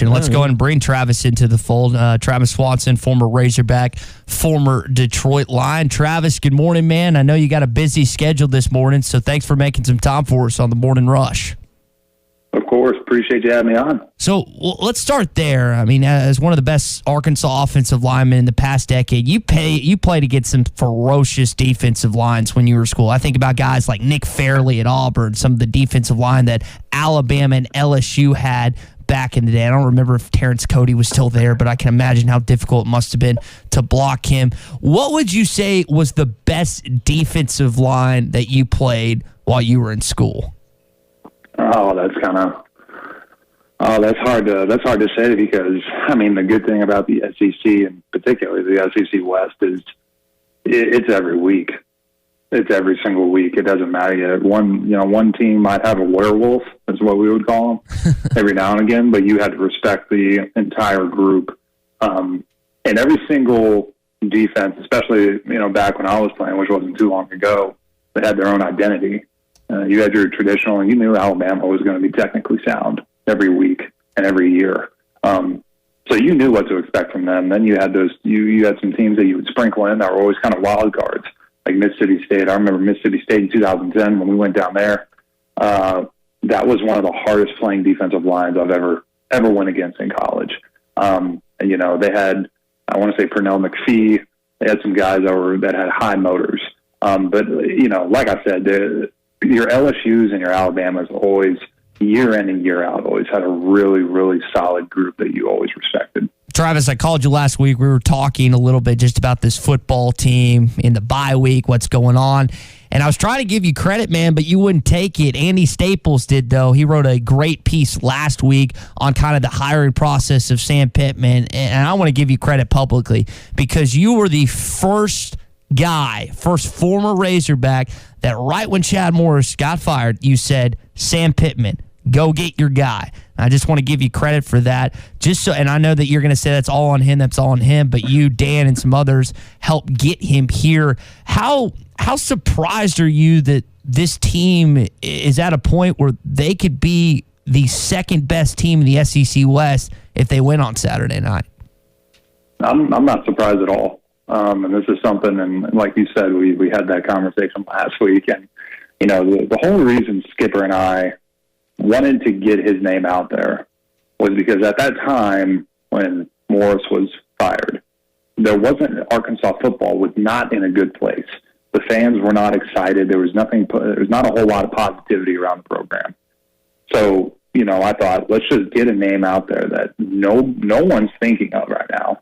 and let's go ahead and bring Travis into the fold. Travis Swanson, former Razorback, former Detroit Lion. Travis, good morning, man. I know you got a busy schedule this morning, so thanks for making some time for us on the Morning Rush. Of course. Appreciate you having me on. So let's start there. I mean, as one of the best Arkansas offensive linemen in the past decade, you played against some ferocious defensive lines when you were in school. I think about guys like Nick Fairley at Auburn, some of the defensive line that Alabama and LSU had back in the day. I don't remember if Terrence Cody was still there, but I can imagine how difficult it must have been to block him. What would you say was the best defensive line that you played while you were in school? Oh, that's hard to say because, I mean, the good thing about the SEC and particularly the SEC West is it's every week. It's every single week. It doesn't matter yet. One team might have a werewolf, is what we would call them, every now and again, but you had to respect the entire group. And every single defense, especially, back when I was playing, which wasn't too long ago, they had their own identity. You had your traditional, and you knew Alabama was going to be technically sound every week and every year. So you knew what to expect from them. Then you had you had some teams that you would sprinkle in that were always kind of wild cards, like Mississippi State. I remember Mississippi State in 2010 when we went down there. That was one of the hardest playing defensive lines I've ever went against in college. And, they had, I want to say Pernell McPhee. They had some guys that had high motors. But, like I said, your LSUs and your Alabamas always, year in and year out, always had a really, really solid group that you always respected. Travis, I called you last week. We were talking a little bit just about this football team in the bye week, what's going on. And I was trying to give you credit, man, but you wouldn't take it. Andy Staples did, though. He wrote a great piece last week on kind of the hiring process of Sam Pittman. And I want to give you credit publicly because you were the first former Razorback that right when Chad Morris got fired, you said, Sam Pittman, go get your guy. I just want to give you credit for that. And I know that you're going to say that's all on him, but you, Dan, and some others helped get him here. How surprised are you that this team is at a point where they could be the second best team in the SEC West if they win on Saturday night? I'm not surprised at all. And this is something, and like you said, we had that conversation last week. And, the whole reason Skipper and I wanted to get his name out there was because at that time when Morris was fired, Arkansas football was not in a good place. The fans were not excited. There was not a whole lot of positivity around the program. So, I thought, let's just get a name out there that no one's thinking of right now.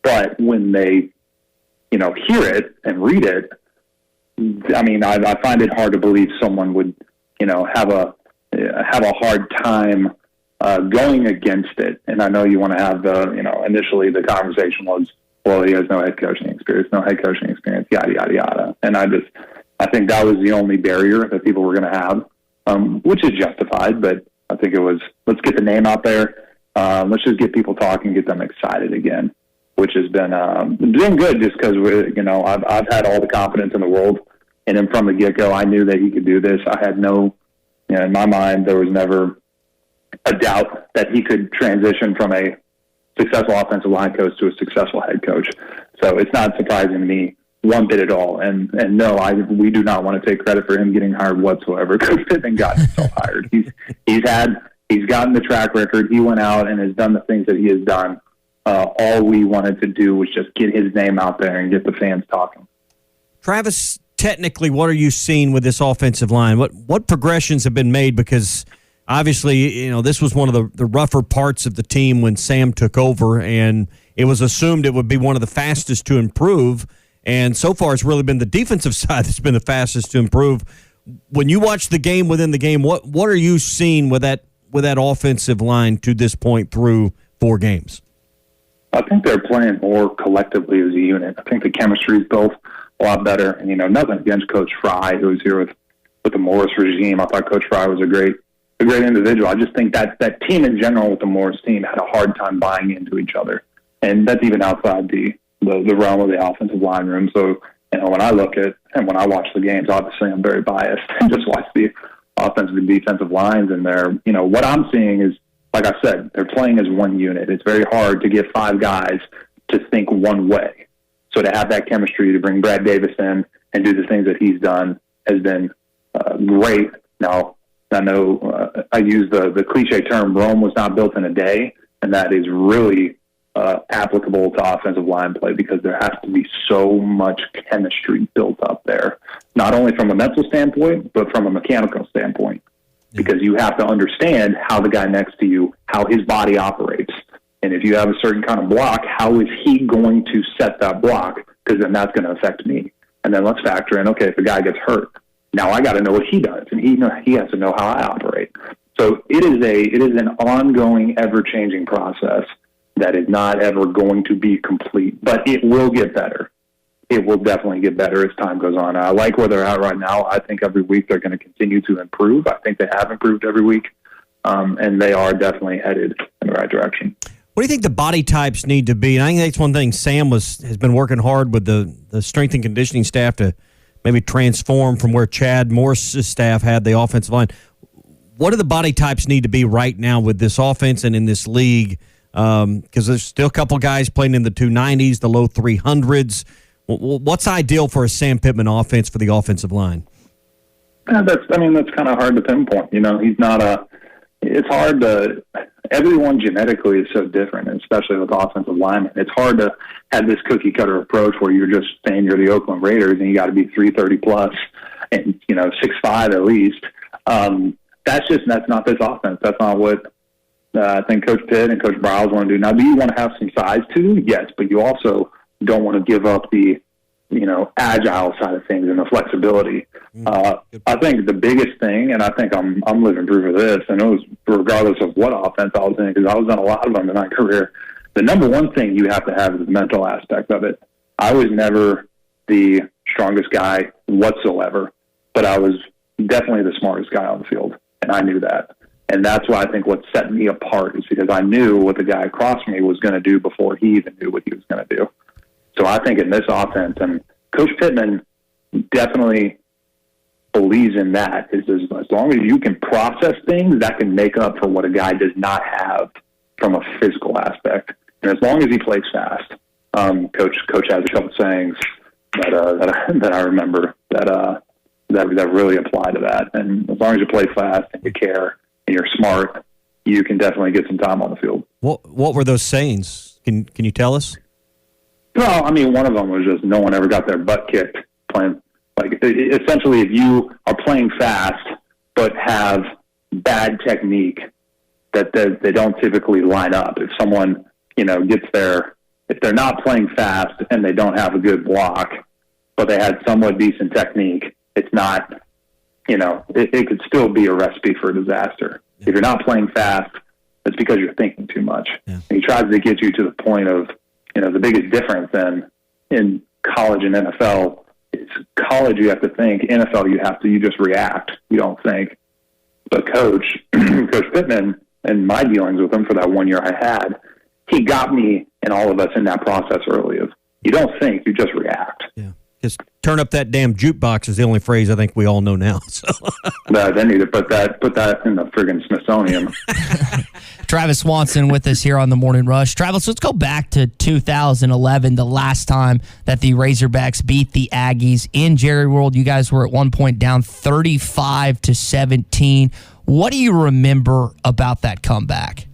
But when they hear it and read it, I mean, I find it hard to believe someone would, have a hard time going against it. And I know you want to have initially the conversation was, well, he has no head coaching experience, yada, yada, yada. And I think that was the only barrier that people were going to have, which is justified. But I think it was, let's get the name out there. Let's just get people talking, get them excited again, which has been doing good just because, I've had all the confidence in the world in him from the get-go. I knew that he could do this. I had in my mind, there was never a doubt that he could transition from a successful offensive line coach to a successful head coach. So it's not surprising to me one bit at all. And no, we do not want to take credit for him getting hired whatsoever because Pittman got himself hired. He's gotten the track record. He went out and has done the things that he has done. All we wanted to do was just get his name out there and get the fans talking. Travis, technically, what are you seeing with this offensive line? What progressions have been made? Because obviously, this was one of the rougher parts of the team when Sam took over, and it was assumed it would be one of the fastest to improve. And so far, it's really been the defensive side that's been the fastest to improve. When you watch the game within the game, what are you seeing with that offensive line to this point through 4 games? I think they're playing more collectively as a unit. I think the chemistry is built a lot better. And, nothing against Coach Fry, who was here with the Morris regime. I thought Coach Fry was a great individual. I just think that team in general with the Morris team had a hard time buying into each other. And that's even outside the realm of the offensive line room. So, when I look at and when I watch the games, obviously I'm very biased and just watch the offensive and defensive lines. And they're, what I'm seeing is like I said, they're playing as one unit. It's very hard to get 5 guys to think one way. So to have that chemistry, to bring Brad Davis in and do the things that he's done has been great. Now, I know I use the cliche term, Rome was not built in a day, and that is really applicable to offensive line play because there has to be so much chemistry built up there, not only from a mental standpoint, but from a mechanical standpoint, because you have to understand how the guy next to you, how his body operates. And if you have a certain kind of block, how is he going to set that block? Because then that's going to affect me. And then let's factor in, okay, if a guy gets hurt, now I got to know what he does, and he has to know how I operate. So it is an ongoing, ever-changing process that is not ever going to be complete, but it will get better. It will definitely get better as time goes on. I like where they're at right now. I think every week they're going to continue to improve. I think they have improved every week, and they are definitely headed in the right direction. What do you think the body types need to be? And I think that's one thing Sam has been working hard with the strength and conditioning staff to maybe transform from where Chad Morris's staff had the offensive line. What do the body types need to be right now with this offense and in this league? Because there's still a couple guys playing in the 290s, the low 300s. What's ideal for a Sam Pittman offense for the offensive line? That's kind of hard to pinpoint. He's not it's hard to, everyone genetically is so different, especially with offensive linemen. It's hard to have this cookie cutter approach where you're just saying you're the Oakland Raiders and you got to be 330 plus and, 6'5" at least. That's not this offense. That's not what I think Coach Pitt and Coach Briles want to do. Now, do you want to have some size too? Yes, but you also don't want to give up the, agile side of things and the flexibility. I think the biggest thing, and I think I'm living proof of this, and it was regardless of what offense I was in, because I was in a lot of them in my career, the number one thing you have to have is the mental aspect of it. I was never the strongest guy whatsoever, but I was definitely the smartest guy on the field, and I knew that. And that's why I think what set me apart is because I knew what the guy across me was going to do before he even knew what he was going to do. So I think in this offense, and Coach Pittman definitely believes in that, is as long as you can process things, that can make up for what a guy does not have from a physical aspect. And as long as he plays fast, Coach has a couple sayings that I remember that really apply to that. And as long as you play fast and you care and you're smart, you can definitely get some time on the field. What were those sayings? Can you tell us? Well, one of them was just no one ever got their butt kicked playing. Like, essentially, if you are playing fast but have bad technique, that they don't typically line up. If someone, gets there, if they're not playing fast and they don't have a good block, but they had somewhat decent technique, it's not, it could still be a recipe for disaster. Yeah. If you're not playing fast, it's because you're thinking too much. Yeah. And he tries to get you to the point of, the biggest difference in college and NFL is college you have to think, NFL you just react, you don't think. But Coach Pittman, and my dealings with him for that 1 year I had, he got me and all of us in that process early of you don't think, you just react. Yeah. Just turn up that damn jukebox is the only phrase I think we all know now. So. They need to put that in the friggin' Smithsonian. Travis Swanson with us here on the Morning Rush. Travis, let's go back to 2011, the last time that the Razorbacks beat the Aggies in Jerry World. You guys were at one point down 35-17. What do you remember about that comeback?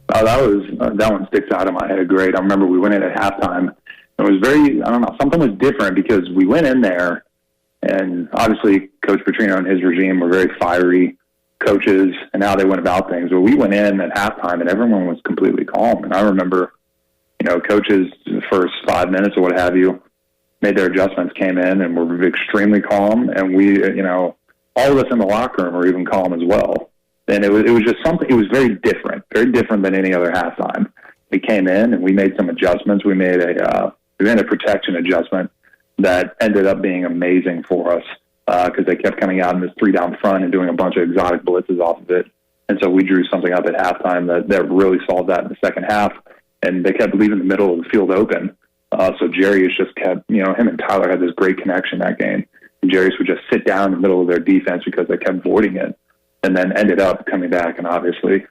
That one sticks out in my head great. I remember we went in at halftime. It was something was different because we went in there, and obviously Coach Petrino and his regime were very fiery coaches and how they went about things. But we went in at halftime, and everyone was completely calm. And I remember, coaches the first 5 minutes or what have you made their adjustments, came in, and were extremely calm. And we, all of us in the locker room were even calm as well. And it was just something. It was very different than any other halftime. We came in and we made some adjustments. We made a protection adjustment that ended up being amazing for us because they kept coming out in this 3-down front and doing a bunch of exotic blitzes off of it. And so we drew something up at halftime that really solved that in the second half. And they kept leaving the middle of the field open. So Jarius just kept, him and Tyler had this great connection that game. And Jarius would just sit down in the middle of their defense because they kept voiding it, and then ended up coming back and obviously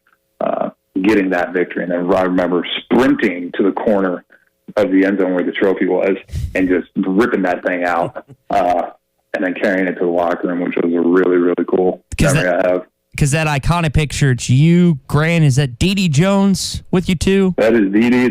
getting that victory. And then I remember sprinting to the corner of the end zone where the trophy was and just ripping that thing out, and then carrying it to the locker room, which was a really, really cool memory I have. Because that iconic picture, it's you, Grant, is that Dee Dee Jones with you too? That is Dee Dee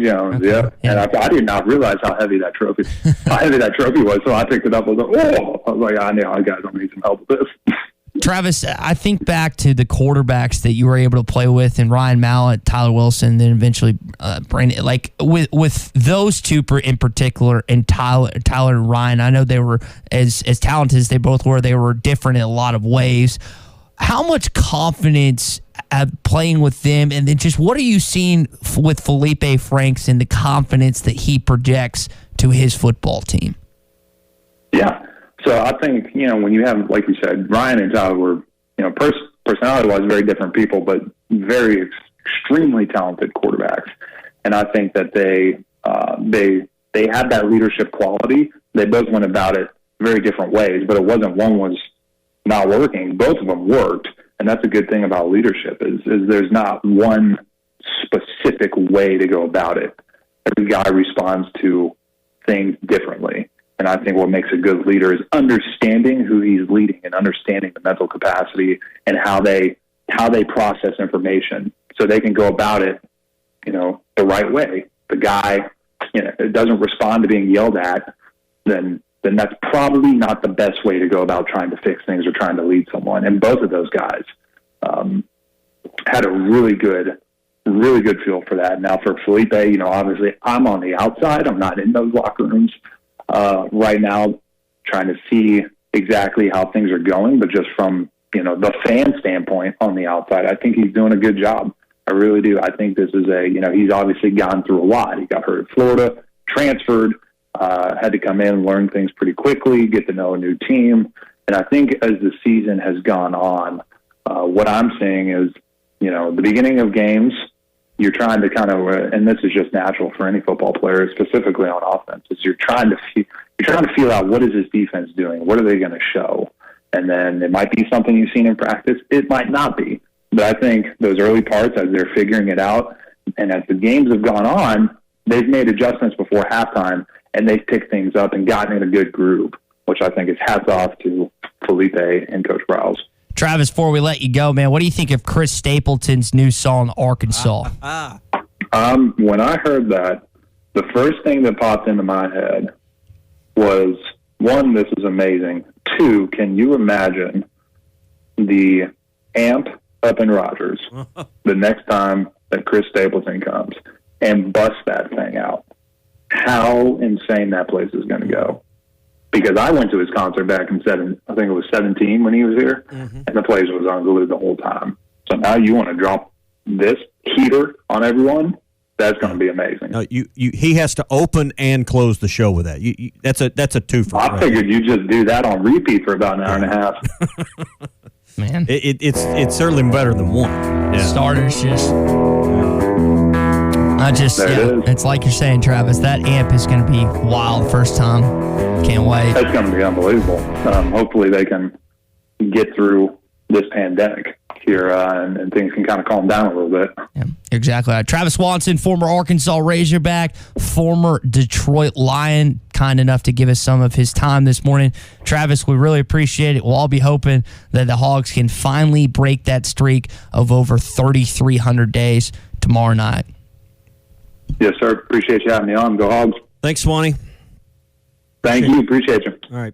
Jones, okay. Yep. Yeah. And I did not realize how heavy that trophy was, so I picked it up. I was like, oh! I was like, I know, guys, I need some help with this. Travis, I think back to the quarterbacks that you were able to play with, and Ryan Mallett, Tyler Wilson, then eventually Brandon. Like with those two in particular, and Tyler and Ryan, I know they were as talented as they both were. They were different in a lot of ways. How much confidence playing with them, and then just what are you seeing with Felipe Franks and the confidence that he projects to his football team? Yeah. So I think, when you have, like you said, Ryan and Tyler were, personality-wise, very different people, but very extremely talented quarterbacks. And I think that they had that leadership quality. They both went about it very different ways, but it wasn't one was not working. Both of them worked, and that's a good thing about leadership is there's not one specific way to go about it. Every guy responds to things differently. And I think what makes a good leader is understanding who he's leading and understanding the mental capacity and how they process information so they can go about it, the right way. The guy, doesn't respond to being yelled at, then that's probably not the best way to go about trying to fix things or trying to lead someone. And both of those guys had a really good feel for that. Now for Felipe, obviously I'm on the outside. I'm not in those locker rooms right now trying to see exactly how things are going, but just from, the fan standpoint on the outside, I think he's doing a good job. I really do. I think this is he's obviously gone through a lot. He got hurt at Florida, transferred, had to come in and learn things pretty quickly, get to know a new team. And I think as the season has gone on, what I'm seeing is, the beginning of games, you're trying to kind of, and this is just natural for any football player, specifically on offense, is you're trying to feel out what is this defense doing? What are they going to show? And then it might be something you've seen in practice. It might not be. But I think those early parts, as they're figuring it out, and as the games have gone on, they've made adjustments before halftime, and they've picked things up and gotten in a good groove, which I think is hats off to Felipe and Coach Browse. Travis, before we let you go, man, what do you think of Chris Stapleton's new song, Arkansas? When I heard that, the first thing that popped into my head was, one, this is amazing. Two, can you imagine the amp up in Rogers the next time that Chris Stapleton comes and busts that thing out? How insane that place is going to go. Because I went to his concert back in I think it was 17 when he was here, and the place was unglued the whole time. So now you want to drop this heater on everyone? That's going to be amazing. No, he has to open and close the show with that. That's a twofer. I figured you just do that on repeat for about an hour and a half. Man, it's certainly better than one. Yeah. Starters it's like you're saying, Travis, that amp is going to be wild first time. Can't wait. That's going to be unbelievable. Hopefully they can get through this pandemic here and things can kind of calm down a little bit. Yeah, exactly. Travis Swanson, former Arkansas Razorback, former Detroit Lion, kind enough to give us some of his time this morning. Travis, we really appreciate it. We'll all be hoping that the Hogs can finally break that streak of over 3,300 days tomorrow night. Yes, sir. Appreciate you having me on. Go Hogs. Thanks, Swanee. Thank you. Appreciate you. All right.